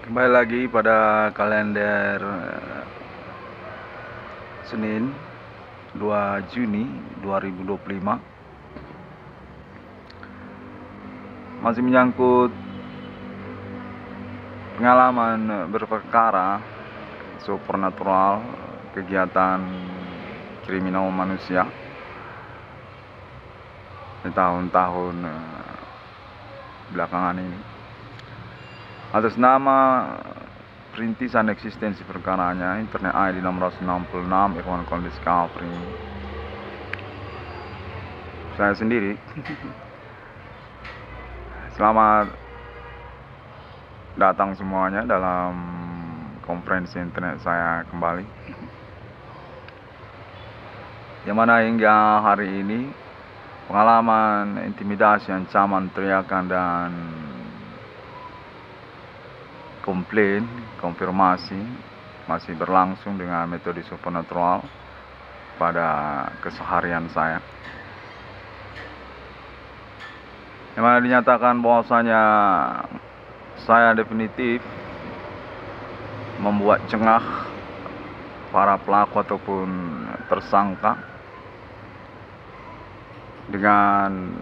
Kembali lagi pada kalender Senin 2 Juni 2025. Masih menyangkut pengalaman berperkara supernatural, kegiatan kriminal manusia di tahun-tahun belakangan ini. Atas nama perintisan eksistensi perkaranya, Internet ID 666 Irwan Discovery, saya sendiri. Selamat datang semuanya dalam konferensi internet saya kembali, yang mana hingga hari ini pengalaman intimidasi, ancaman, teriakan, dan komplain, konfirmasi masih berlangsung dengan metode supernatural pada keseharian saya, yang mana dinyatakan bahwasanya saya definitif membuat cengah para pelaku ataupun tersangka dengan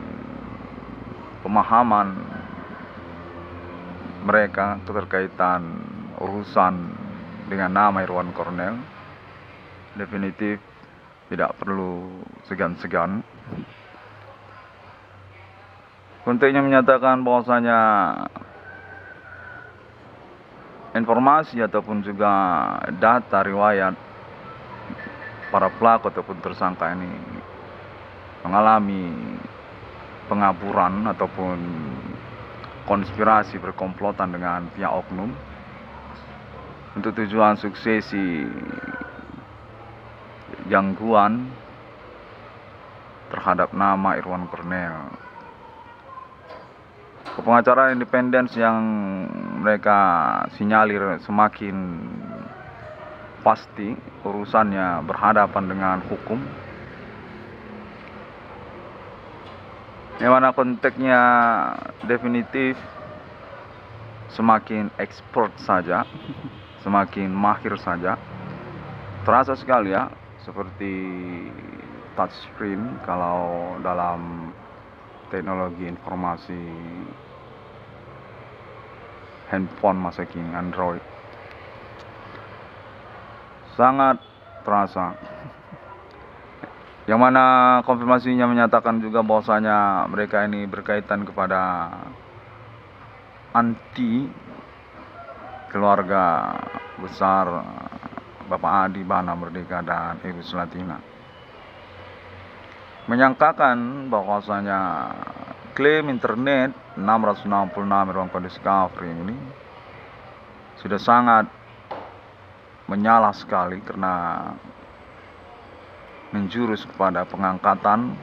pemahaman mereka keterkaitan urusan dengan nama Irwan Cornell. Definitif tidak perlu segan-segan. Konteksnya menyatakan bahwasanya informasi ataupun juga data riwayat para pelaku ataupun tersangka ini mengalami pengaburan ataupun konspirasi berkomplotan dengan pihak oknum untuk tujuan suksesi gangguan terhadap nama Irwan Cornell. Pengacara independen yang mereka sinyalir semakin pasti urusannya berhadapan dengan hukum, yang mana konteksnya definitif semakin expert saja, semakin mahir saja. Terasa sekali ya, seperti touchscreen kalau dalam teknologi informasi handphone masa kini, Android. Sangat terasa. Yang mana konfirmasinya menyatakan juga bahwasanya mereka ini berkaitan kepada anti keluarga besar Bapak Adi Bana Merdeka dan Ibu Selatina. Menyangkakan bahwasanya klaim internet 666 Irwan Discovery ini sudah sangat menyalah sekali karena menjurus kepada pengangkatan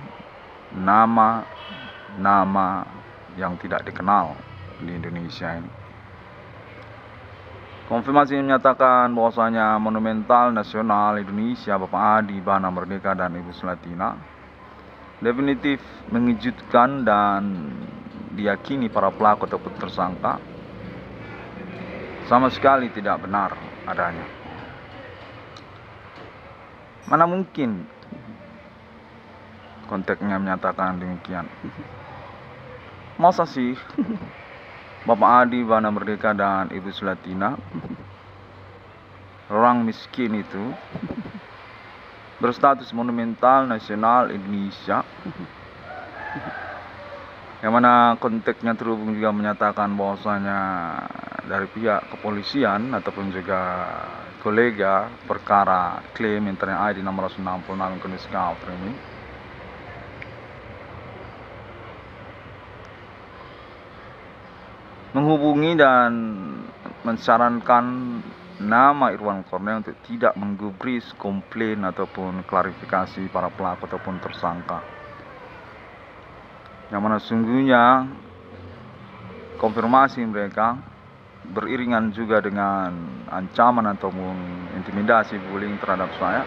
nama-nama yang tidak dikenal di Indonesia ini. Konfirmasi menyatakan bahwasanya monumental nasional Indonesia Bapak Adi Bana Merdeka dan Ibu Selatina definitif mengejutkan dan diyakini para pelaku ataupun tersangka sama sekali tidak benar adanya. Mana mungkin konteksnya menyatakan demikian. Masa sih Bapak Adi Bana Merdeka dan Ibu Selatina, orang miskin itu, berstatus monumental nasional Indonesia, yang mana konteksnya terhubung juga menyatakan bahwasanya dari pihak kepolisian ataupun juga kolega perkara klaim Internet ID 666 Discovery ini menghubungi dan mensarankan nama Irwan Cornell untuk tidak menggubris komplain ataupun klarifikasi para pelaku ataupun tersangka, yang mana sungguhnya konfirmasi mereka beriringan juga dengan ancaman ataupun intimidasi bullying terhadap saya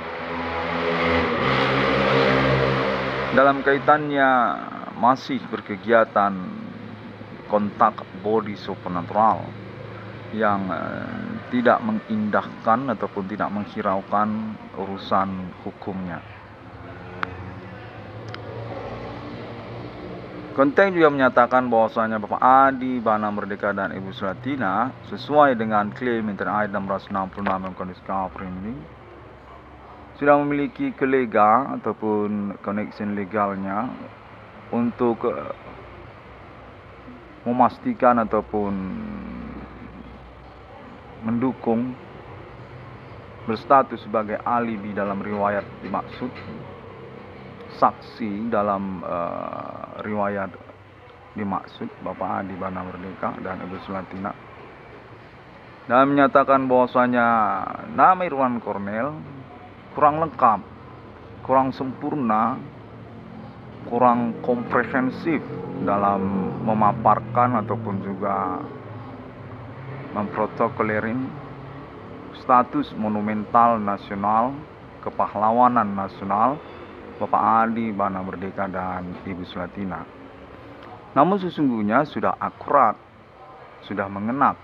dalam kaitannya masih berkegiatan kontak body supernatural yang tidak mengindahkan ataupun tidak menghiraukan urusan hukumnya. Konteks juga menyatakan bahwasanya Bapak Adi Bana Merdeka dan Ibu Sulatina sesuai dengan klaim Internet 666 yang Kondisi ini sudah memiliki kelega ataupun connection legalnya untuk memastikan ataupun mendukung berstatus sebagai alibi dalam riwayat dimaksud, saksi dalam riwayat dimaksud Bapak Adi Bana Merdeka dan Ibu Sulatina, dan menyatakan bahwasanya nama Irwan Cornel kurang lengkap, kurang sempurna, kurang komprehensif dalam memaparkan ataupun juga memprotokolerin status monumental nasional, kepahlawanan nasional Bapak Adi Bana Merdeka dan Ibu Sulatina. Namun sesungguhnya sudah akurat, sudah mengenak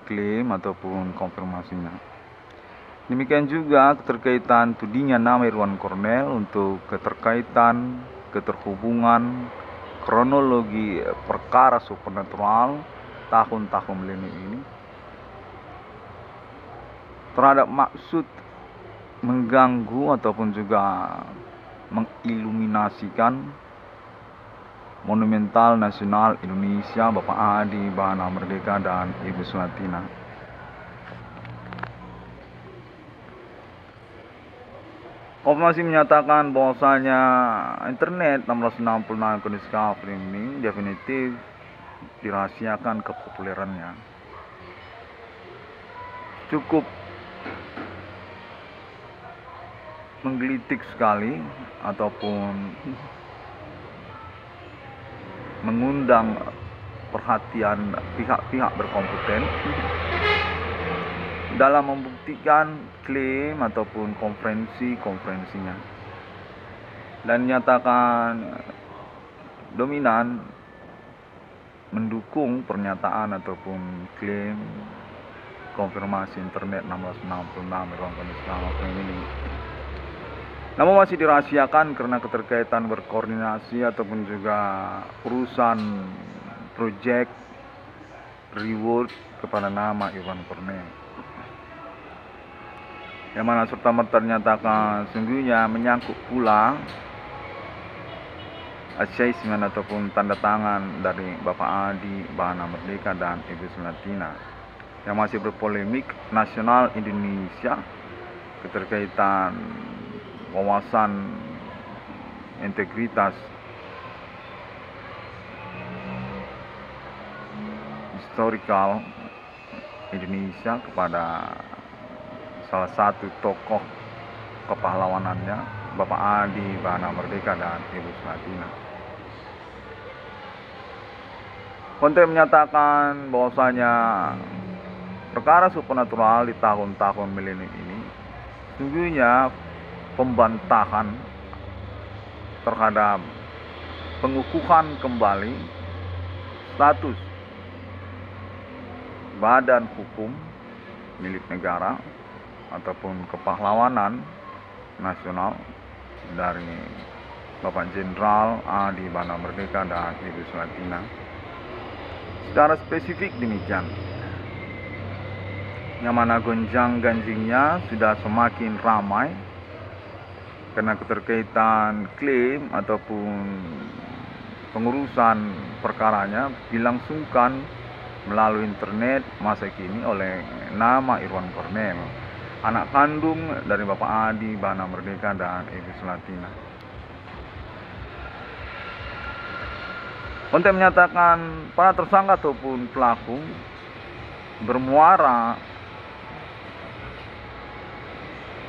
klaim ataupun konfirmasinya. Demikian juga keterkaitan tudingan nama Irwan Cornel untuk keterkaitan, keterhubungan, kronologi perkara supernatural tahun-tahun milenium ini terhadap maksud mengganggu ataupun juga mengiluminasikan monumental nasional Indonesia Bapak Adi Bana Merdeka dan Ibu Sulatina. Konfirmasi menyatakan bahwasanya Internet 666 Kondisi ini definitif dirahasiakan kepopulerannya. Cukup menggelitik sekali ataupun mengundang perhatian pihak-pihak berkompeten dalam membuktikan klaim ataupun konferensinya, dan nyatakan dominan mendukung pernyataan ataupun klaim konfirmasi Internet 666 Irwan Cornel ini. Namun masih dirahasiakan karena keterkaitan berkoordinasi ataupun juga urusan project reward kepada nama Irwan Cornel, yang mana serta-merta dinyatakan sungguhnya menyangkut pula assessment ataupun tanda tangan dari Bapak Adi Bana Merdeka dan Ibu Sulatina yang masih berpolemik nasional Indonesia, keterkaitan wawasan integritas historikal Indonesia kepada salah satu tokoh kepahlawanannya Bapak Adi Bana Merdeka dan Ibu Sulatina. Konteks menyatakan bahwasanya perkara supernatural di tahun-tahun milenium ini sungguhnya pembantahan terhadap pengukuhan kembali status badan hukum milik negara ataupun kepahlawanan nasional dari Bapak Jenderal Adi Bana Merdeka dan Ibu Sulatina. Secara spesifik demikian, yang mana gonjang ganjingnya sudah semakin ramai karena keterkaitan klaim ataupun pengurusan perkaranya dilangsungkan melalui internet masa kini oleh nama Irwan Cornel, anak kandung dari Bapak Adi Bana Merdeka dan Ibu Sulatina. Konteks menyatakan para tersangka ataupun pelaku bermuara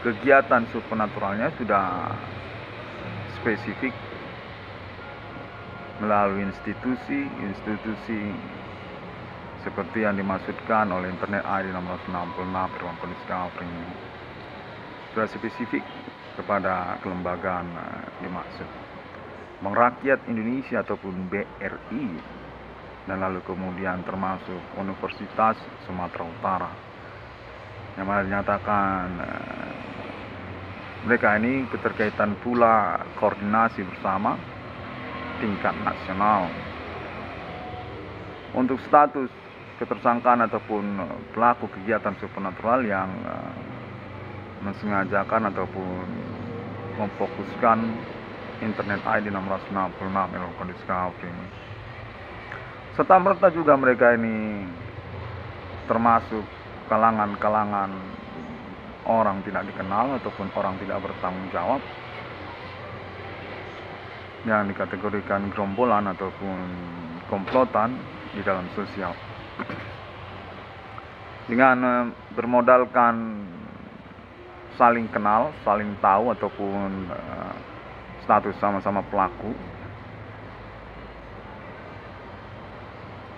kegiatan supernaturalnya sudah spesifik melalui institusi seperti yang dimaksudkan oleh Internet ID 666 Irwan Cornel ini, sudah spesifik kepada kelembagaan dimaksud. Bank Rakyat Indonesia ataupun BRI dan lalu kemudian termasuk Universitas Sumatera Utara, yang mana dinyatakan mereka ini keterkaitan pula koordinasi bersama tingkat nasional. Untuk status ketersangkaan ataupun pelaku kegiatan supernatural yang mensengajakan ataupun memfokuskan internet ID 666 melakukan discovery ini, serta merta juga mereka ini termasuk kalangan-kalangan orang tidak dikenal ataupun orang tidak bertanggung jawab yang dikategorikan gerombolan ataupun komplotan di dalam sosial. Dengan bermodalkan saling kenal, saling tahu ataupun status sama-sama pelaku,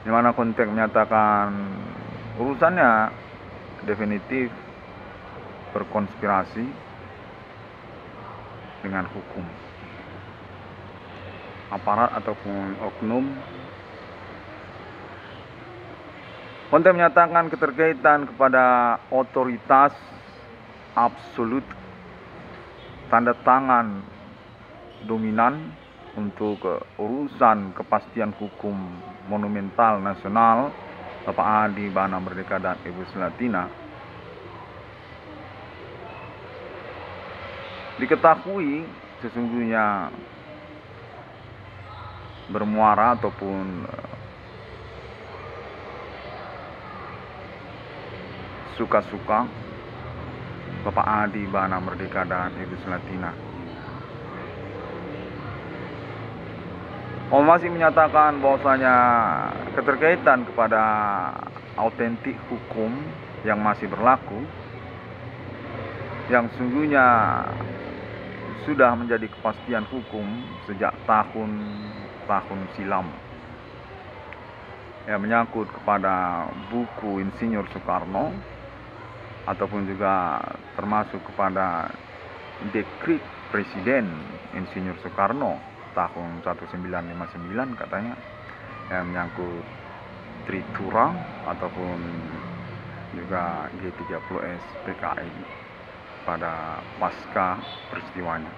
di mana konteks menyatakan urusannya definitif berkonspirasi dengan hukum, aparat ataupun oknum. Konteks menyatakan keterkaitan kepada otoritas absolut, tanda tangan dominan untuk urusan kepastian hukum monumental nasional Bapak Adi Bana Merdeka dan Ibu Selatina. Diketahui sesungguhnya bermuara ataupun suka-suka Bapak Adi Bana Merdeka dan Ibu Selatina. Masih menyatakan bahwasanya keterkaitan kepada autentik hukum yang masih berlaku, yang sungguhnya sudah menjadi kepastian hukum sejak tahun silam, yang menyangkut kepada buku Insinyur Soekarno ataupun juga termasuk kepada dekrit Presiden Insinyur Soekarno tahun 1959 katanya, yang menyangkut Tritura ataupun juga G30S PKI pada pasca peristiwanya,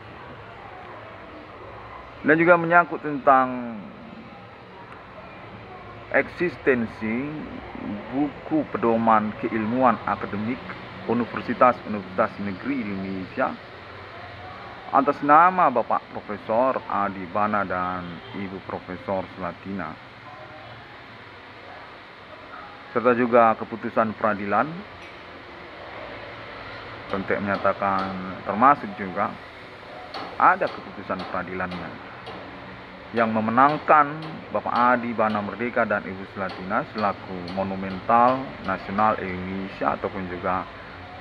dan juga menyangkut tentang eksistensi buku pedoman keilmuan akademik Universitas Negeri Indonesia atas nama Bapak Profesor Adi Bana dan Ibu Profesor Selatina, serta juga keputusan peradilan. Konteks menyatakan termasuk juga ada keputusan peradilannya yang memenangkan Bapak Adi Bana Merdeka dan Ibu Selatina selaku monumental nasional Indonesia ataupun juga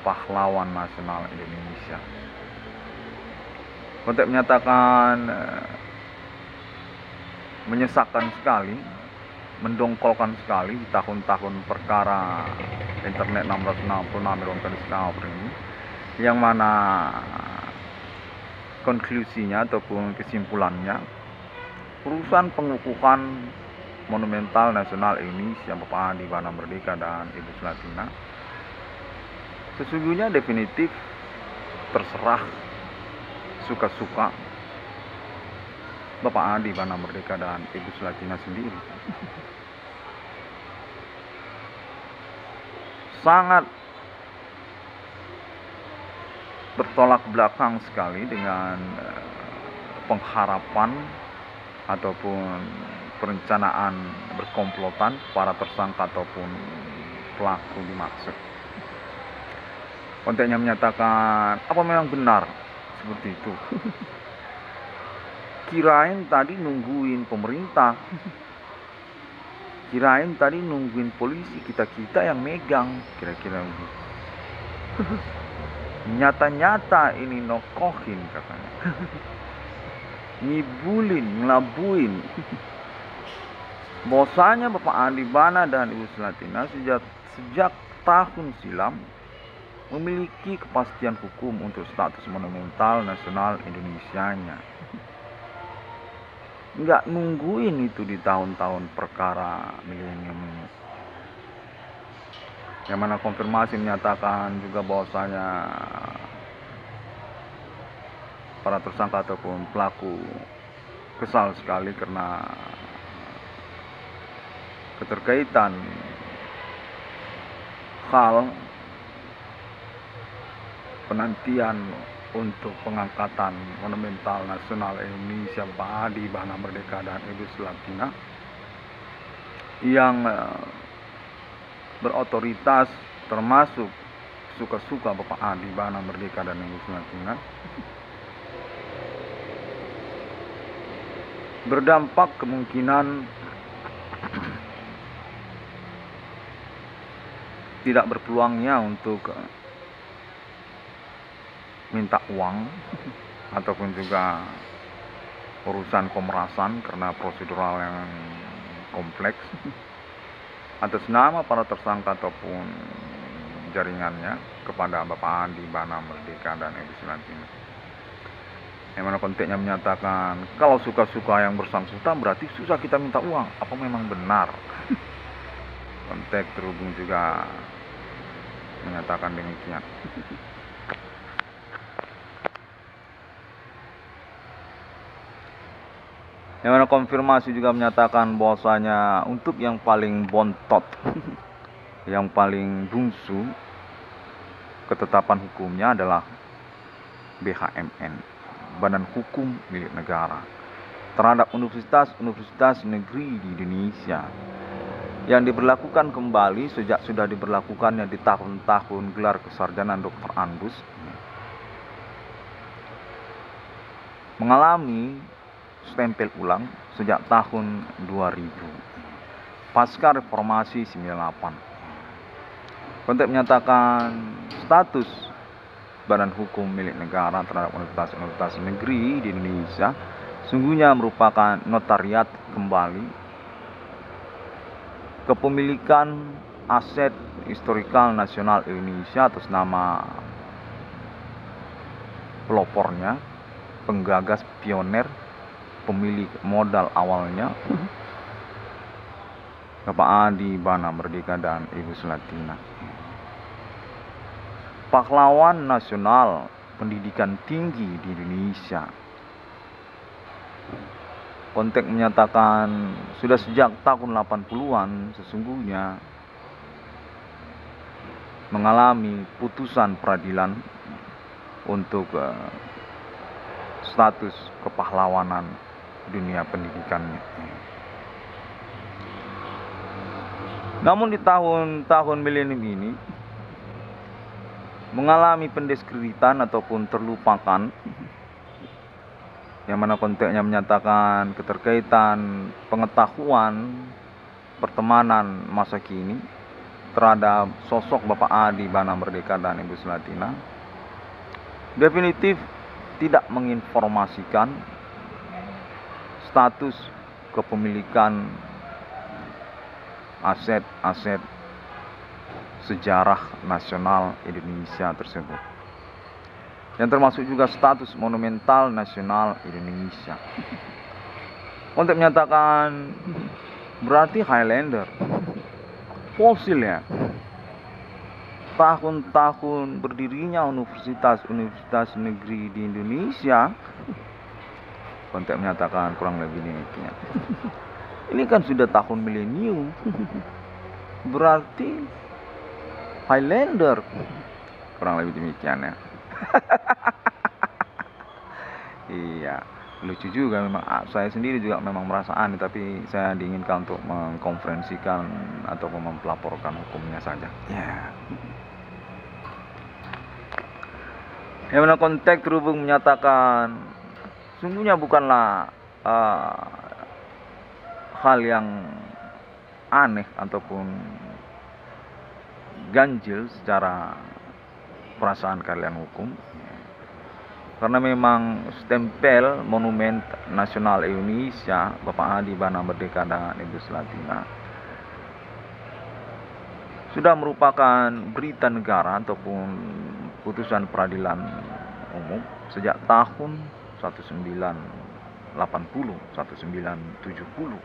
pahlawan nasional Indonesia. Konteks menyatakan menyesakkan sekali, mendongkolkan sekali di tahun-tahun perkara internet 666 melakukan discovery ini, yang mana konklusinya ataupun kesimpulannya urusan pengukuhan monumental nasional Indonesia Bapak Adi Bana Merdeka dan Ibu Selatina sesungguhnya definitif terserah suka-suka Bapak Adi Bana Merdeka dan Ibu Selatina sendiri. Sangat bertolak belakang sekali dengan pengharapan ataupun perencanaan berkomplotan para tersangka ataupun pelaku dimaksud. Kontennya menyatakan apa memang benar seperti itu. Kirain tadi nungguin pemerintah, kirain tadi nungguin polisi, kita yang megang, kira-kira begitu. Nyata-nyata ini nokohin katanya. Ngibulin, ngelabuin. Bahwasanya Bapak Adi Bana dan Ibu Selatina sejak tahun silam memiliki kepastian hukum untuk status monumental nasional Indonesianya. nggak nungguin itu di tahun-tahun perkara milenium ini. Yang mana konfirmasi menyatakan juga bahwasanya para tersangka ataupun pelaku kesal sekali karena keterkaitan hal penantian untuk pengangkatan monumental nasional Indonesia Adi Bana Merdeka dan Ibu Selatina yang berotoritas, termasuk suka-suka Bapak Adi Bana Merdeka dan Ibu Selatina, berdampak kemungkinan tidak berpeluangnya untuk minta uang ataupun juga urusan pemerasan karena prosedural yang kompleks atas nama para tersangka ataupun jaringannya kepada Bapak Adi Bana Merdeka dan Ibu Selatina. Yang mana konteksnya menyatakan kalau suka-suka yang bersangkutan berarti susah kita minta uang. Apa memang benar? Konteks terhubung juga menyatakan demikian. Yang mana konfirmasi juga menyatakan bahwasanya untuk yang paling bontot, yang paling bungsu ketetapan hukumnya adalah BHMN, Badan Hukum Milik Negara, terhadap universitas-universitas negeri di Indonesia yang diberlakukan kembali sejak sudah diberlakukannya di tahun-tahun gelar kesarjanaan Dr. Anbus, mengalami stempel ulang sejak tahun 2000 pasca reformasi 98. Konteks menyatakan status Badan Hukum Milik Negara terhadap universitas-universitas negeri di Indonesia sungguhnya merupakan notariat kembali kepemilikan aset historikal nasional Indonesia atas nama pelopornya, penggagas, pioner, pemilik modal awalnya Bapak Adi Bana Merdeka dan Ibu Selatina, pahlawan nasional pendidikan tinggi di Indonesia. Konteks menyatakan sudah sejak tahun 80-an sesungguhnya mengalami putusan peradilan untuk status kepahlawanan dunia pendidikannya. Namun di tahun-tahun milenium ini mengalami pendiskreditan ataupun terlupakan, yang mana konteksnya menyatakan keterkaitan pengetahuan pertemanan masa kini terhadap sosok Bapak Adi Bana Merdeka dan Ibu Selatina definitif tidak menginformasikan status kepemilikan aset-aset sejarah nasional Indonesia tersebut, yang termasuk juga status monumental nasional Indonesia. Untuk menyatakan berarti Highlander fosil ya, tahun-tahun berdirinya universitas-universitas negeri di Indonesia. Konteks menyatakan kurang lebih demikian. Ini kan sudah tahun milenium, berarti Highlander, kurang lebih demikian ya. Iya, lucu juga memang. Saya sendiri juga memang merasa aneh, tapi saya diinginkan untuk mengkonferensikan atau mempelaporkan hukumnya saja. Ya. Yang mana konteks terhubung menyatakan sungguhnya bukanlah hal yang aneh ataupun ganjil secara perasaan kalian hukum, karena memang stempel Monumen Nasional Indonesia Bapak Adi Bana Merdeka dan Ibu Selatina sudah merupakan berita negara ataupun putusan peradilan umum sejak tahun 1970.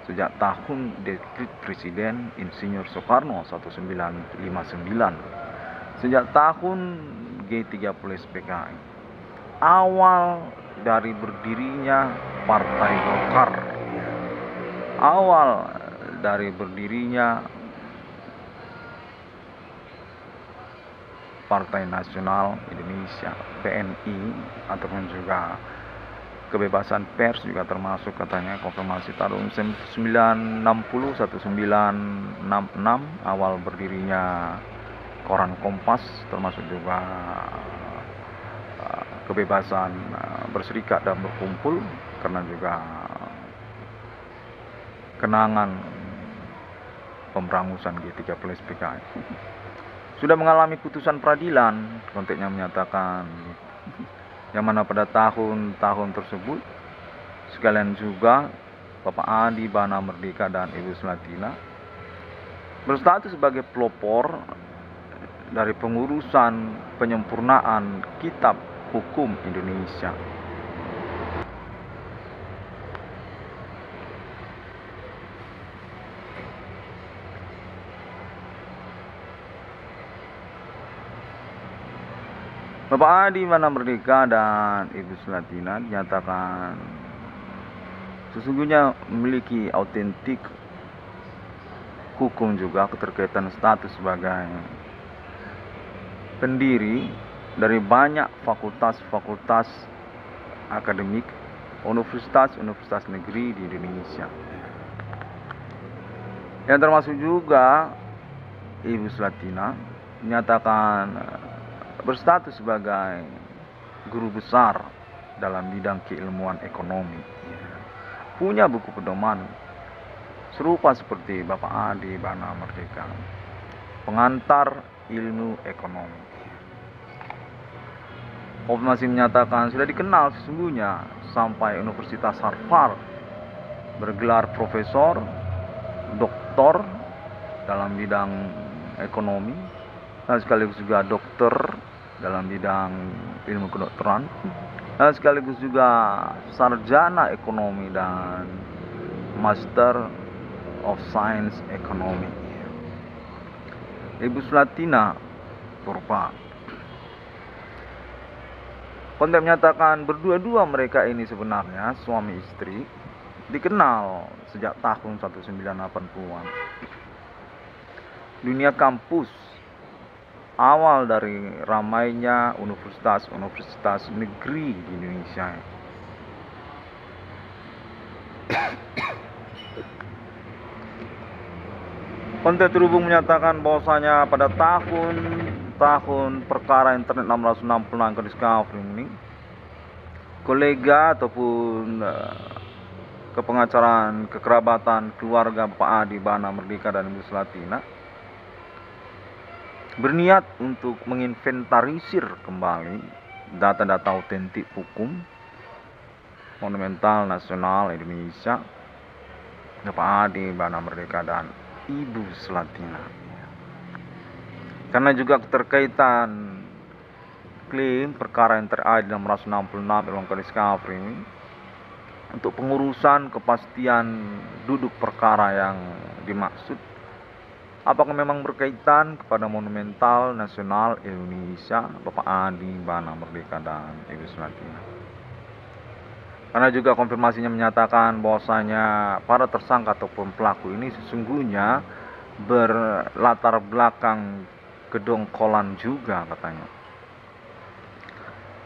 Sejak tahun Dekret Presiden Insinyur Soekarno 1959. Sejak tahun G30 SPKI. Awal dari berdirinya Partai Golkar. Awal dari berdirinya Partai Nasional Indonesia, PNI, ataupun juga kebebasan pers juga termasuk katanya konfirmasi tahun 1960 1966 awal berdirinya koran Kompas, termasuk juga kebebasan berserikat dan berkumpul, karena juga kenangan pemberangusan G30 SPKI. Sudah mengalami putusan peradilan, konteksnya menyatakan yang mana pada tahun-tahun tersebut sekalian juga Bapak Adi Bana Merdeka dan Ibu Selatina berstatus sebagai pelopor dari pengurusan penyempurnaan Kitab Hukum Indonesia. Bapak Adi Bana Merdeka dan Ibu Selatina dinyatakan sesungguhnya memiliki autentik hukum juga keterkaitan status sebagai pendiri dari banyak fakultas-fakultas akademik universitas negeri di Indonesia. Yang termasuk juga Ibu Selatina dinyatakan berstatus sebagai guru besar dalam bidang keilmuan ekonomi. Punya buku pedoman serupa seperti Bapak Adi Bana Merdeka, pengantar ilmu ekonomi. Masih menyatakan sudah dikenal sesungguhnya sampai Universitas Harvard, bergelar profesor, doktor dalam bidang ekonomi, dan sekaligus juga dokter dalam bidang ilmu kedokteran, dan sekaligus juga sarjana ekonomi dan Master of Science Ekonomi. Ibu Selatina Purba konteks menyatakan berdua-dua mereka ini sebenarnya suami istri dikenal sejak tahun 1980-an. Dunia kampus, awal dari ramainya universitas negeri di Indonesia. Konten terhubung menyatakan bahwasanya pada tahun perkara internet 666 ke Discovery ini, kolega ataupun kepengacaraan kekerabatan keluarga Bapak Adi Bana Merdeka dan Ibu Selatina berniat untuk menginventarisir kembali data-data autentik hukum monumental nasional Indonesia, Bapak Adi Bana Merdeka dan Ibu Selatina. Karena juga keterkaitan klaim perkara yang terkait 666 LK Discovery ini untuk pengurusan kepastian duduk perkara yang dimaksud, apakah memang berkaitan kepada monumental nasional Indonesia Bapak Adi Bana Merdeka dan Ibu Selatina. Karena juga konfirmasinya menyatakan bahwasanya para tersangka ataupun pelaku ini sesungguhnya berlatar belakang kedongkolan juga katanya.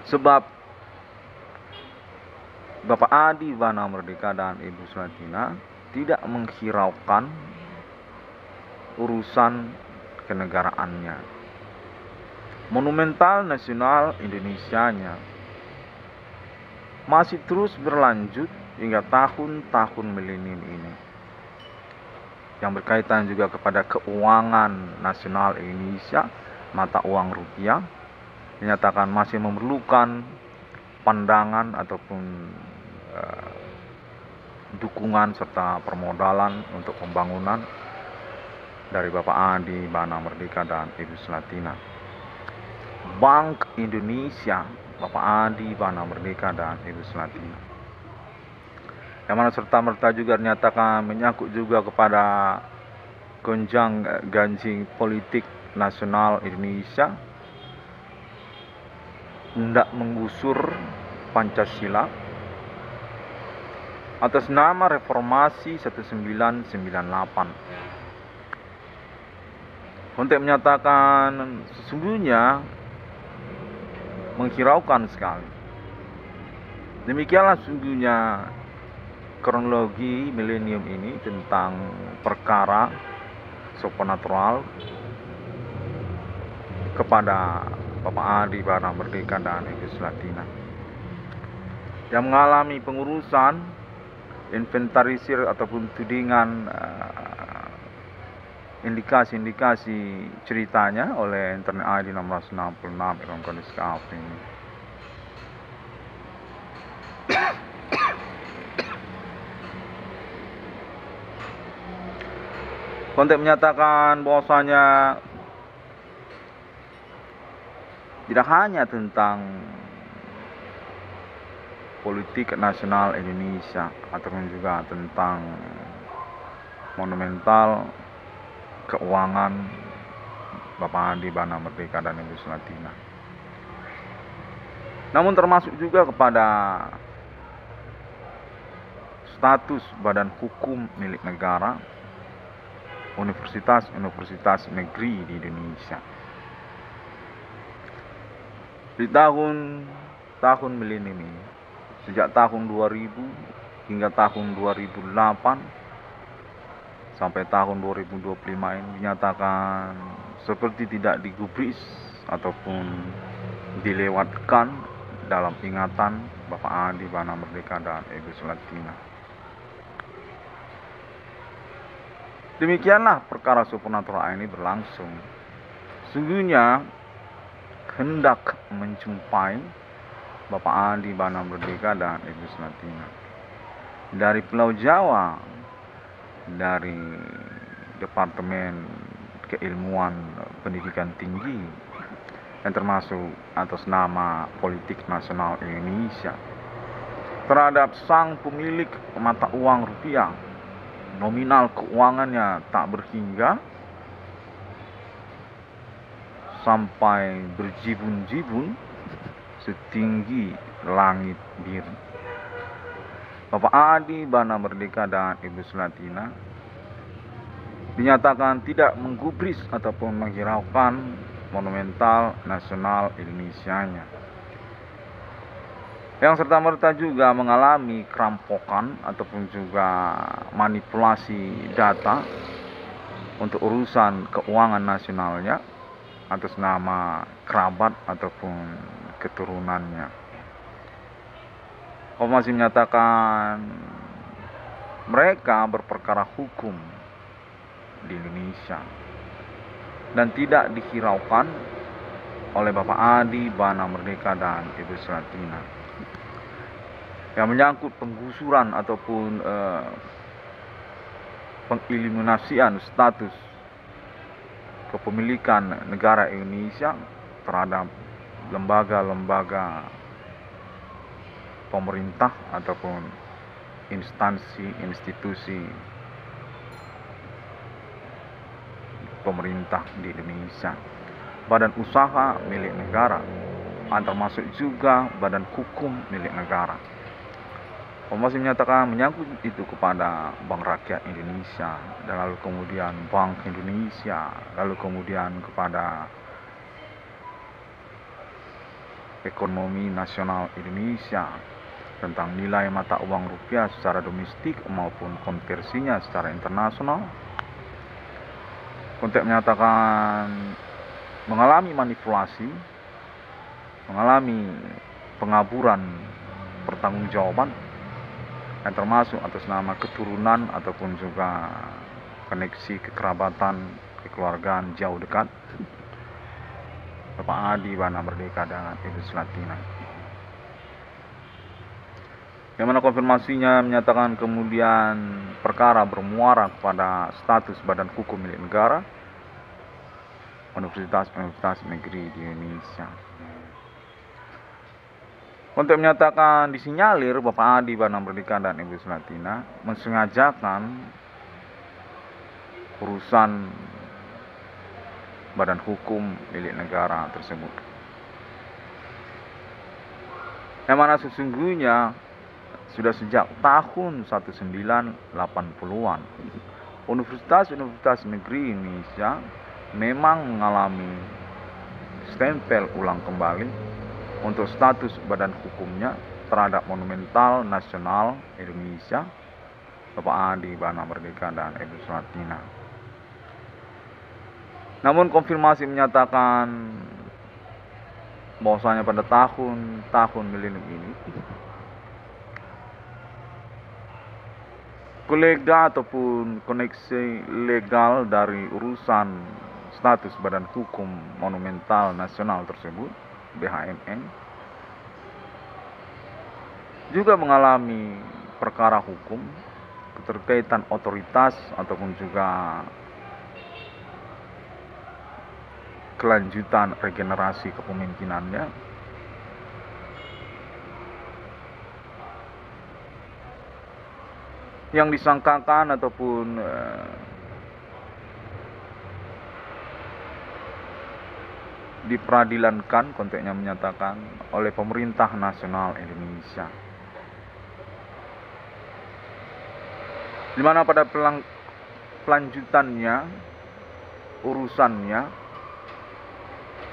Sebab Bapak Adi Bana Merdeka dan Ibu Selatina tidak menghiraukan urusan kenegaraannya, monumental nasional Indonesianya masih terus berlanjut hingga tahun-tahun milenium ini, yang berkaitan juga kepada keuangan nasional Indonesia, mata uang rupiah, dinyatakan masih memerlukan pandangan ataupun dukungan serta permodalan untuk pembangunan dari Bapak Adi Bana Merdeka dan Ibu Selatina. Bank Indonesia, Bapak Adi Bana Merdeka dan Ibu Selatina. yang mana serta-merta juga dinyatakan menyangkut juga kepada gonjang ganjing politik nasional Indonesia, hendak menggusur Pancasila atas nama Reformasi 1998. Untuk menyatakan sesungguhnya menghiraukan sekali. Demikianlah sesungguhnya kronologi milenium ini tentang perkara supernatural kepada Bapak Adi Bana Merdeka dan Ibu Sulatina yang mengalami pengurusan inventarisir ataupun tudingan indikasi-indikasi ceritanya oleh Internet ID 666 Iron Kondis KAP ini. Konteks menyatakan bahwasanya tidak hanya tentang politik nasional Indonesia ataupun juga tentang monumental keuangan Bapak Adi Bana Merdeka dan Ibu Sulatina, namun termasuk juga kepada status badan hukum milik negara universitas-universitas negeri di Indonesia. Di tahun milenium ini, sejak tahun 2000 hingga tahun 2008 sampai tahun 2025 ini dinyatakan seperti tidak digubris ataupun dilewatkan dalam ingatan Bapak Adi Bana Merdeka dan Ibu Sulatina. Demikianlah perkara supernatural ini berlangsung. Sungguhnya hendak menjumpai Bapak Adi Bana Merdeka dan Ibu Sulatina dari Pulau Jawa, dari Departemen Keilmuan Pendidikan Tinggi yang termasuk atas nama Politik Nasional Indonesia terhadap sang pemilik mata uang rupiah. Nominal keuangannya tak berhingga sampai berjibun-jibun setinggi langit biru. Bapak Adi Bana Merdeka dan Ibu Sulatina dinyatakan tidak menggubris ataupun menghiraukan monumental nasional Indonesianya, yang serta-merta juga mengalami kerampokan ataupun juga manipulasi data untuk urusan keuangan nasionalnya atas nama kerabat ataupun keturunannya. Komisi menyatakan mereka berperkara hukum di Indonesia dan tidak dihiraukan oleh Bapak Adi Bana Merdeka dan Ibu Sulatina yang menyangkut penggusuran ataupun pengeliminasian status kepemilikan negara Indonesia terhadap lembaga-lembaga pemerintah ataupun institusi pemerintah di Indonesia, badan usaha milik negara, termasuk juga badan hukum milik negara. Komisi menyatakan menyangkut itu kepada Bank Rakyat Indonesia, dan lalu kemudian Bank Indonesia, lalu kemudian kepada Ekonomi Nasional Indonesia tentang nilai mata uang rupiah secara domestik maupun konversinya secara internasional. Konteks menyatakan mengalami manipulasi, mengalami pengaburan pertanggungjawaban yang termasuk atas nama keturunan ataupun juga koneksi kekerabatan, kekeluargaan jauh dekat Bapak Adi Bana Merdeka dan Ibu Sulatina, yang mana konfirmasinya menyatakan kemudian perkara bermuara kepada status badan hukum milik negara universitas-universitas negeri di Indonesia. Untuk menyatakan disinyalir Bapak Adi Bana Merdeka dan Ibu Selatina mensengajakan urusan badan hukum milik negara tersebut, yang mana sesungguhnya sudah sejak tahun 1980-an universitas-universitas negeri Indonesia memang mengalami stempel ulang kembali untuk status badan hukumnya terhadap Monumental Nasional Indonesia Bapak Adi Bana Merdeka dan Ibu Selatina. Namun konfirmasi menyatakan bahwasanya pada tahun milenium ini kolega ataupun koneksi legal dari urusan status badan hukum Monumental Nasional tersebut BHMN juga mengalami perkara hukum keterkaitan otoritas ataupun juga kelanjutan regenerasi kepemimpinannya yang disangkakan ataupun diperadilankan, konteksnya menyatakan oleh pemerintah nasional Indonesia, di mana pada pelanjutannya urusannya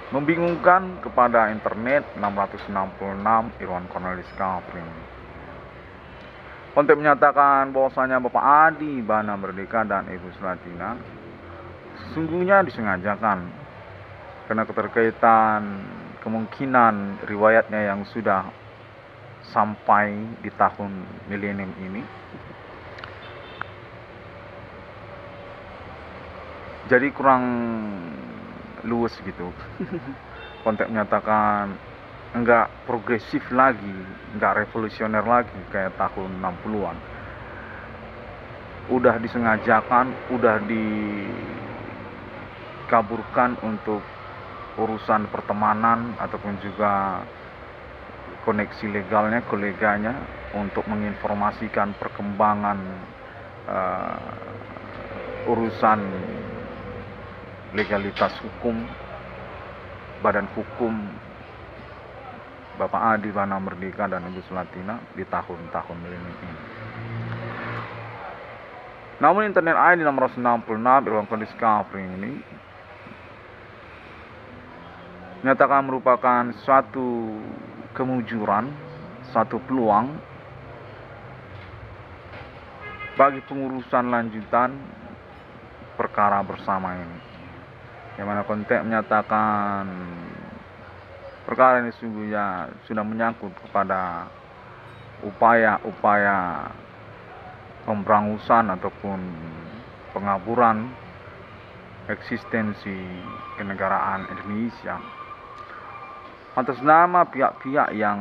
membingungkan kepada internet 666 Irwan Cornelis Kapring. Konteks menyatakan bahwasanya Bapak Adi Bana Merdeka dan Ibu Selatina sesungguhnya disengajakan karena keterkaitan kemungkinan riwayatnya yang sudah sampai di tahun milenium ini. Jadi kurang luwes gitu. Konteks menyatakan enggak progresif lagi, enggak revolusioner lagi kayak tahun 60-an. Udah disengajakan, udah dikaburkan untuk urusan pertemanan ataupun juga koneksi legalnya, koleganya untuk menginformasikan perkembangan urusan legalitas hukum badan hukum Bapak Adi Bana Merdeka dan Ibu Selatina di tahun-tahun milenium ini. Namun internet ID 666 Irwan Cornelis Kapring ini menyatakan merupakan suatu kemujuran, suatu peluang bagi pengurusan lanjutan perkara bersama ini, yang mana konteks menyatakan perkara ini sesungguhnya sudah menyangkut kepada upaya-upaya pemberangusan ataupun pengaburan eksistensi kenegaraan Indonesia atas nama pihak-pihak yang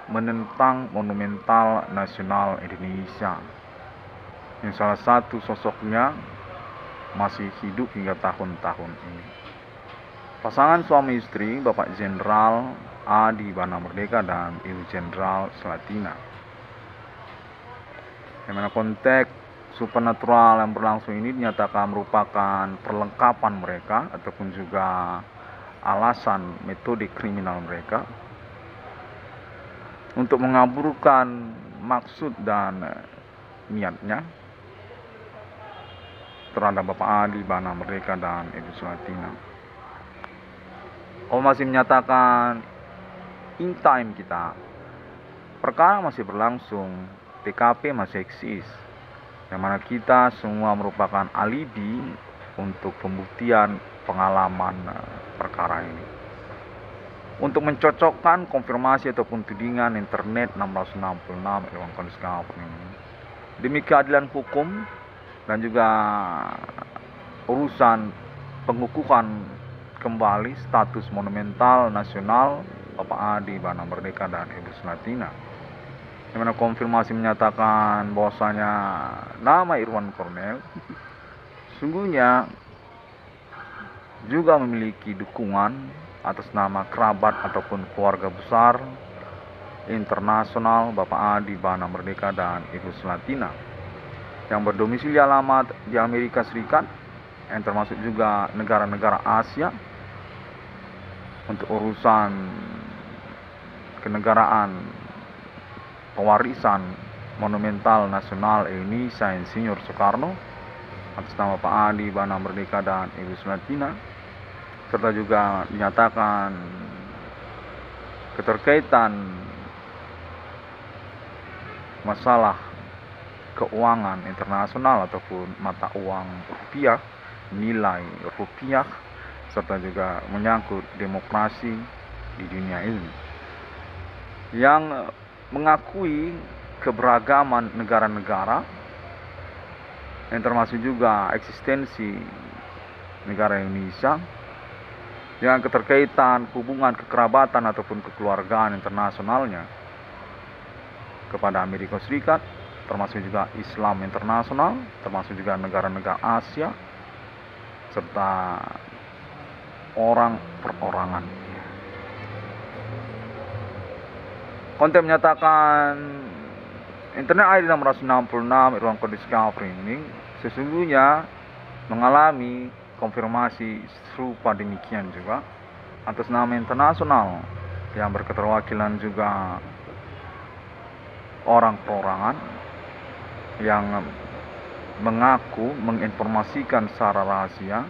menentang Monumental Nasional Indonesia, yang salah satu sosoknya masih hidup hingga tahun-tahun ini. Pasangan suami istri Bapak Jenderal Adi Bana Merdeka dan Ibu Jenderal Selatina, yang mana konteks supernatural yang berlangsung ini dinyatakan merupakan perlengkapan mereka ataupun juga alasan metode kriminal mereka untuk mengaburkan maksud dan niatnya terhadap Bapak Adi Bana Merdeka dan Ibu Selatina. Masih menyatakan in time kita, perkara masih berlangsung, TKP masih eksis, yang mana kita semua merupakan alibi untuk pembuktian pengalaman perkara ini, untuk mencocokkan konfirmasi ataupun tudingan internet 666 Irwan Cornelis Kapring demi keadilan hukum dan juga urusan pengukuhan kembali status monumental nasional Bapak Adi Bana Merdeka dan Ibu Selatina, yang mana konfirmasi menyatakan bahwasanya nama Irwan Cornelis sungguhnya juga memiliki dukungan atas nama kerabat ataupun keluarga besar internasional Bapak Adi Bana Merdeka dan Ibu Selatina yang berdomisili alamat di Amerika Serikat, yang termasuk juga negara-negara Asia untuk urusan kenegaraan pewarisan monumental nasional Indonesia Insinyur Soekarno atas nama Pak Adi Bana Merdeka dan Ibu Selatina, serta juga dinyatakan keterkaitan masalah keuangan internasional ataupun mata uang rupiah, nilai rupiah, serta juga menyangkut demokrasi di dunia ini yang mengakui keberagaman negara-negara, yang termasuk juga eksistensi negara Indonesia dengan keterkaitan hubungan kekerabatan ataupun kekeluargaan internasionalnya kepada Amerika Serikat, termasuk juga Islam internasional, termasuk juga negara-negara Asia, serta orang perorangan. Konten menyatakan Internet ID 666 Irwan Kode Discovery ini sesungguhnya mengalami konfirmasi serupa demikian juga atas nama internasional yang berketerwakilan juga orang perorangan yang mengaku menginformasikan secara rahasia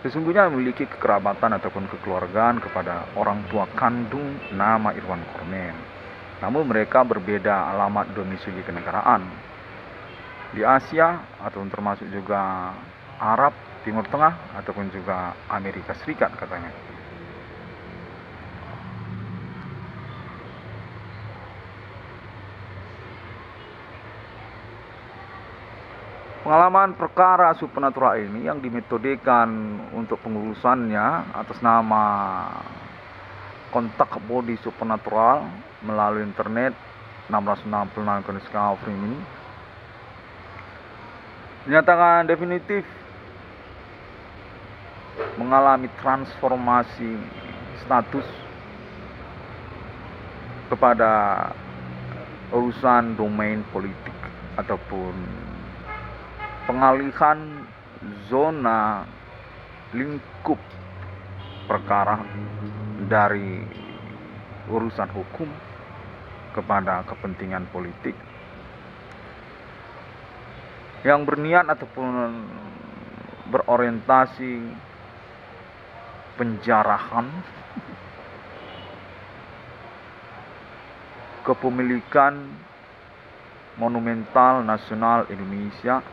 sesungguhnya memiliki kekerabatan ataupun kekeluargaan kepada orang tua kandung nama Irwan Kornel. Namun mereka berbeda alamat domisili kenegaraan di Asia ataupun termasuk juga Arab, Timur Tengah ataupun juga Amerika Serikat katanya. Pengalaman perkara supernatural ini yang dimetodekan untuk pengurusannya atas nama kontak body supernatural melalui internet 666 Kode Discovery ini dinyatakan definitif mengalami transformasi status kepada urusan domain politik ataupun pengalihan zona lingkup perkara dari urusan hukum kepada kepentingan politik yang berniat ataupun berorientasi penjarahan kepemilikan monumental nasional Indonesia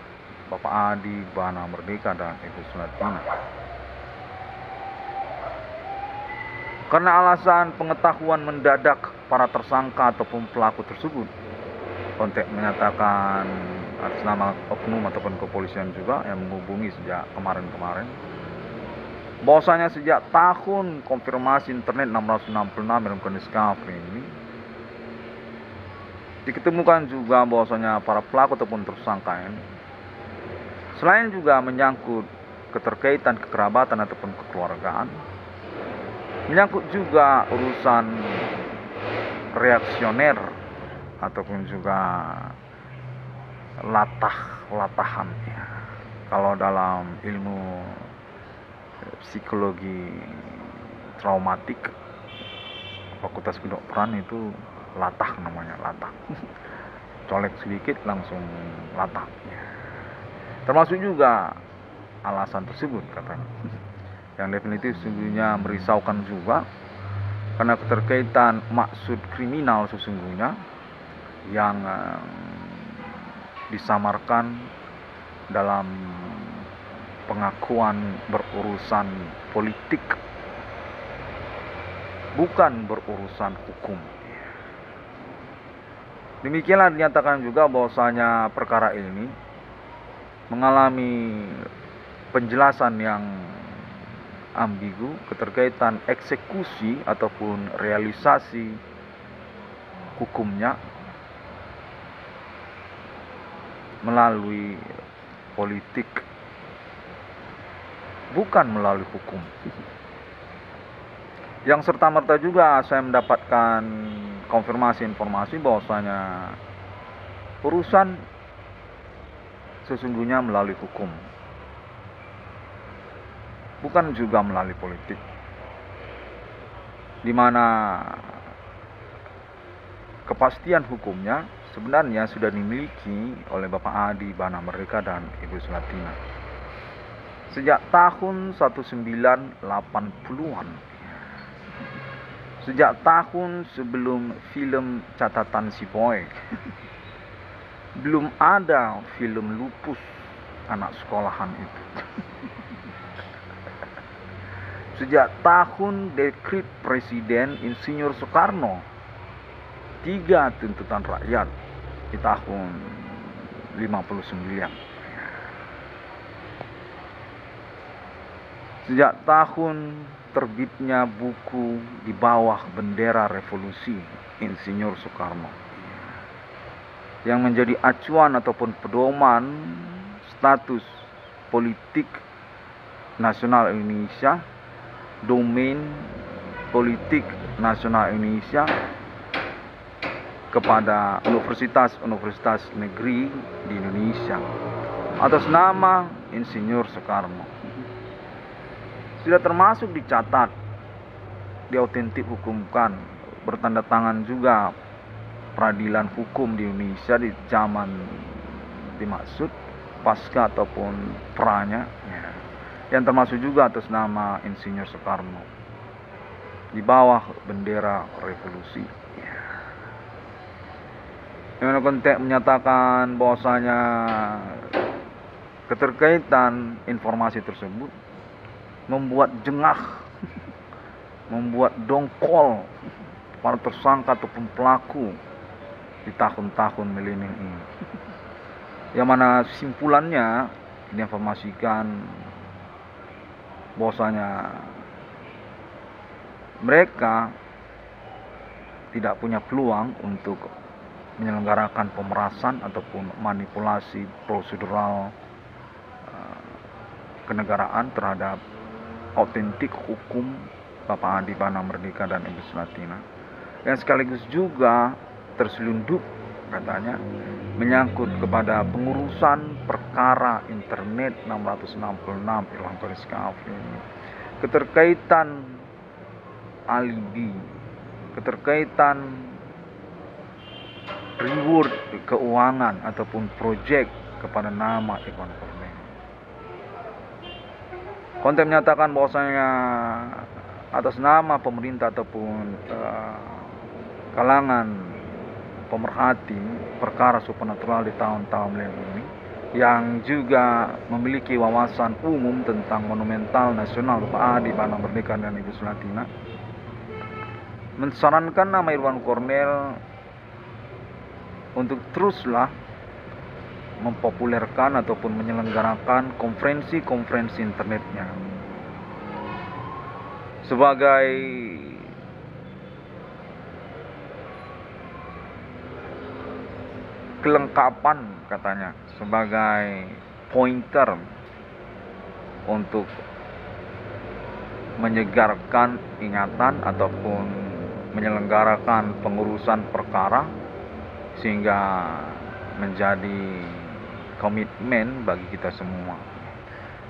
Bapak Adi Bana Merdeka dan Ibu Selatina. Karena alasan pengetahuan mendadak para tersangka ataupun pelaku tersebut, kontak menyatakan atas nama oknum ataupun kepolisian juga yang menghubungi sejak kemarin-kemarin bahwasanya sejak tahun konfirmasi internet 666 Irwan Kode Discovery ini diketemukan juga bahwasanya para pelaku ataupun tersangka ini selain juga menyangkut keterkaitan kekerabatan ataupun kekeluargaan, menyangkut juga urusan reaksioner ataupun juga latah-latahan. Kalau dalam ilmu psikologi traumatik Fakultas Kedokteran itu latah namanya, latah. Colek sedikit langsung latah. Termasuk juga alasan tersebut katanya yang definitif sesungguhnya merisaukan juga karena keterkaitan maksud kriminal sesungguhnya yang disamarkan dalam pengakuan berurusan politik bukan berurusan hukum. Demikianlah dinyatakan juga bahwasanya perkara ini mengalami penjelasan yang ambigu keterkaitan eksekusi ataupun realisasi hukumnya melalui politik bukan melalui hukum. Yang serta-merta juga saya mendapatkan konfirmasi informasi bahwasanya urusan sesungguhnya melalui hukum, bukan juga melalui politik, di mana kepastian hukumnya sebenarnya sudah dimiliki oleh Bapak Adi Bana Merdeka dan Ibu Sulatina sejak tahun 1980-an. Sejak tahun sebelum film Catatan Si Boy. Belum ada film Lupus anak sekolahan itu. Sejak tahun dekrit Presiden Insinyur Soekarno, 3 tuntutan rakyat di tahun 59. Sejak tahun terbitnya buku Di Bawah Bendera Revolusi Insinyur Soekarno, yang menjadi acuan ataupun pedoman status politik nasional Indonesia, domain politik nasional Indonesia kepada universitas-universitas negeri di Indonesia atas nama Insinyur Soekarno. Sudah termasuk dicatat, diautentik hukumkan, bertanda tangan juga peradilan hukum di Indonesia di zaman dimaksud pasca ataupun pranya, yang termasuk juga atas nama Insinyur Soekarno di bawah bendera revolusi. Yang konteks menyatakan bahwasanya keterkaitan informasi tersebut membuat jengah, membuat dongkol para tersangka ataupun pelaku di tahun-tahun milenium ini. Yang mana simpulannya diinformasikan bahwasanya mereka tidak punya peluang untuk menyelenggarakan pemerasan ataupun manipulasi prosedural kenegaraan terhadap autentik hukum Bapak Adi Bana Merdeka dan Ibu Sulatina, yang sekaligus juga terselundup katanya menyangkut kepada pengurusan perkara internet 666 Irwan Toris Kaffi, keterkaitan alibi, keterkaitan reward keuangan ataupun proyek kepada nama Irwan Kornel. Konten menyatakan bahwasanya atas nama pemerintah ataupun kalangan pemerhati perkara supernatural di tahun-tahun milenium ini, yang juga memiliki wawasan umum tentang monumental nasional Bapak Adi Bana Merdeka dan Ibu Sulatina, mensarankan nama Irwan Kornel untuk teruslah mempopulerkan ataupun menyelenggarakan konferensi-konferensi internetnya sebagai kelengkapan, katanya, sebagai pointer untuk menyegarkan ingatan ataupun menyelenggarakan pengurusan perkara sehingga menjadi komitmen bagi kita semua.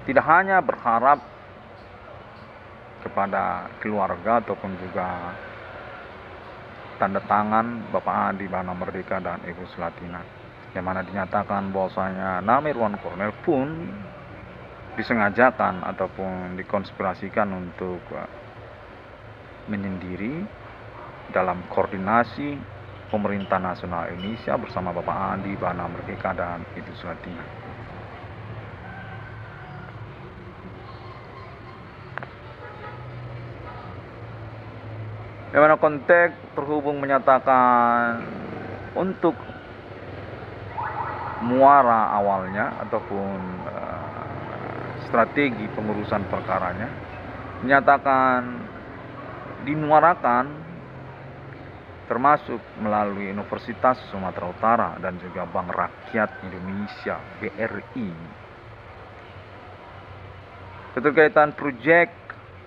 Tidak hanya berharap kepada keluarga ataupun juga tanda tangan Bapak Adi Bana Merdeka dan Ibu Sulatina, yang mana dinyatakan bahwasanya nama Irwan Kornel pun disengajakan ataupun dikonspirasikan untuk menyendiri dalam koordinasi pemerintah nasional Indonesia bersama Bapak Adi Bana Merdeka dan Ibu Sulatina. Di mana konteks terhubung menyatakan untuk muara awalnya ataupun strategi pengurusan perkaranya, menyatakan dimuarakan termasuk melalui Universitas Sumatera Utara dan juga Bank Rakyat Indonesia BRI. Keterkaitan proyek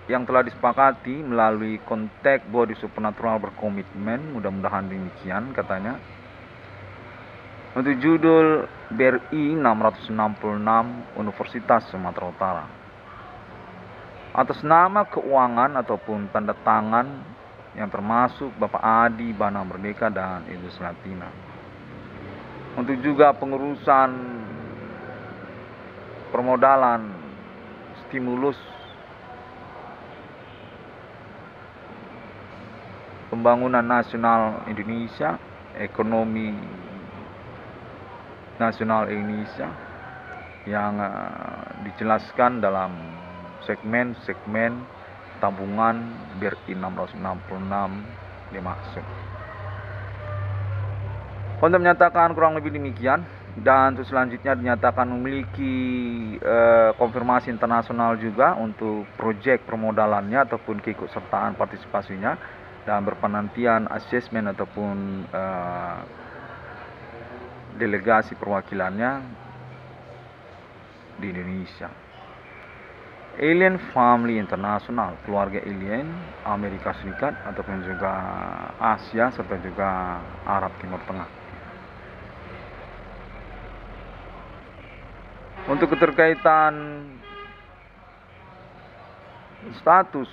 yang telah disepakati melalui kontak body supernatural berkomitmen, mudah-mudahan demikian katanya. Untuk judul BRI 666 Universitas Sumatera Utara. Atas nama keuangan ataupun tanda tangan yang termasuk Bapak Adi Bana Merdeka dan Ibu Selatina. Untuk juga pengurusan permodalan stimulus pembangunan nasional Indonesia, ekonomi nasional Indonesia yang dijelaskan dalam segmen-segmen tabungan BRI 666 dimaksud. Untuk menyatakan kurang lebih demikian, dan untuk selanjutnya dinyatakan memiliki konfirmasi internasional juga untuk proyek permodalannya ataupun keikutsertaan partisipasinya dan berpenantian asesmen ataupun delegasi perwakilannya di Indonesia. Alien Family International, keluarga alien Amerika Serikat ataupun juga Asia serta juga Arab Timur Tengah. Untuk keterkaitan status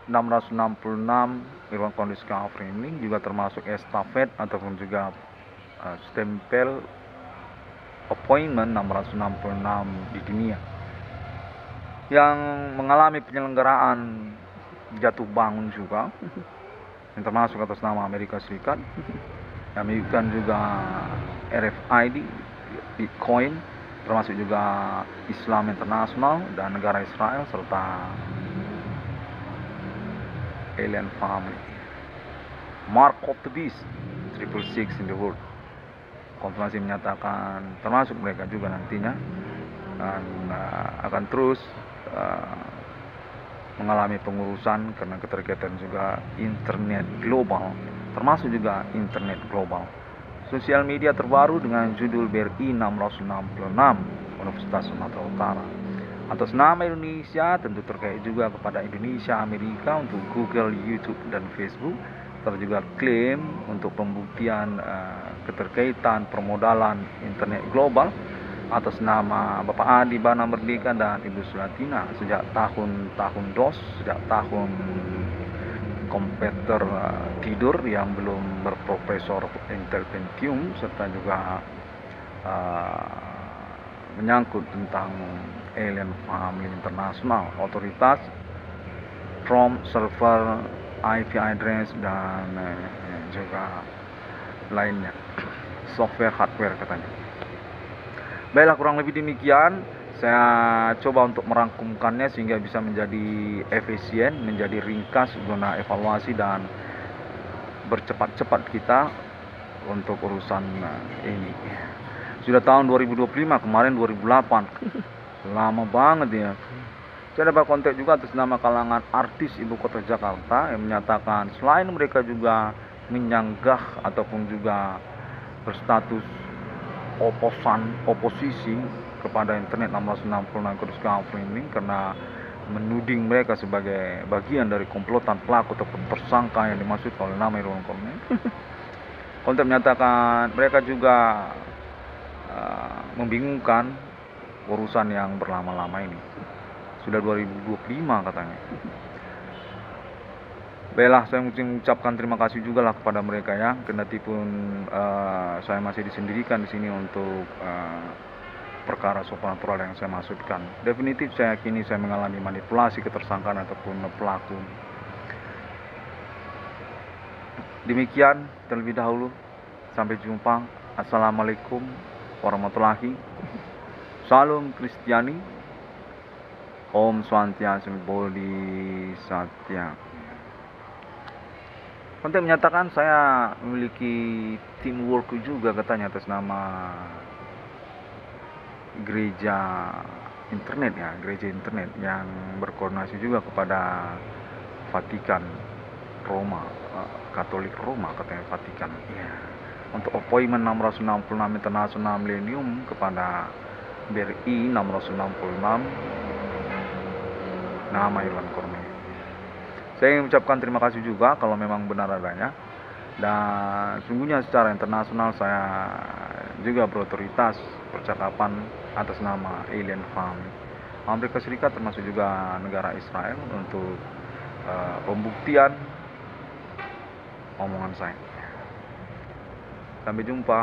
666 Irwan Kondis Framing juga termasuk estafet ataupun juga stempel appointment 666 di dunia yang mengalami penyelenggaraan jatuh bangun juga yang termasuk atas nama Amerika Serikat, yang memiliki juga RFID, Bitcoin, termasuk juga Islam Internasional dan negara Israel serta Alien Family. Mark of the Beast 666 in the world. Konfirmasi menyatakan termasuk mereka juga nantinya dan akan terus mengalami pengurusan karena keterkaitan juga internet global, termasuk juga internet global. Sosial media terbaru dengan judul BRI 666 Universitas Sumatera Utara. Atas nama Indonesia tentu terkait juga kepada Indonesia Amerika untuk Google, YouTube dan Facebook, serta juga klaim untuk pembuktian keterkaitan permodalan internet global atas nama Bapak Adi Bana Merdeka dan Ibu Selatina sejak tahun DOS, sejak tahun komputer tidur yang belum berprofesor Intel Pentium, serta juga menyangkut tentang Alien Family International, otoritas, from server, IP address dan juga lainnya, software hardware katanya. Baiklah, kurang lebih demikian. Saya coba untuk merangkumkannya sehingga bisa menjadi efisien, menjadi ringkas guna evaluasi dan bercepat-cepat kita untuk urusan ini. Sudah tahun 2025, kemarin 2008. Lama banget ya. Saya dapat kontak juga atas nama kalangan artis Ibu Kota Jakarta yang menyatakan selain mereka juga menyanggah ataupun juga berstatus oposisi kepada internet 666 Kudus Framing karena menuding mereka sebagai bagian dari komplotan pelaku ataupun tersangka yang dimaksud oleh nama Irwan Kondis. Kontak menyatakan mereka juga membingungkan urusan yang berlama-lama ini. Sudah 2025 katanya. Baiklah, saya mengucapkan terima kasih juga lah kepada mereka ya. Kendati pun saya masih disendirikan di sini untuk perkara supernatural yang saya maksudkan. Definitif saya yakini saya mengalami manipulasi ketersangkaan ataupun pelaku. Demikian terlebih dahulu. Sampai jumpa. Assalamualaikum warahmatullahi. Salam Kristiani. Om Swastiastu Bodhisattva. Kontak menyatakan saya memiliki teamwork juga katanya atas nama gereja internet ya, gereja internet yang berkoordinasi juga kepada Vatikan Roma, Katolik Roma katanya Vatikan. Ya. Untuk appointment 666 International Millennium kepada BRI 666 nama Irwan Cornelius. Saya ingin ucapkan terima kasih juga kalau memang benar adanya, dan sungguhnya secara internasional saya juga berotoritas percakapan atas nama Alien Family Amerika Serikat, termasuk juga negara Israel, untuk pembuktian omongan saya. Sampai jumpa.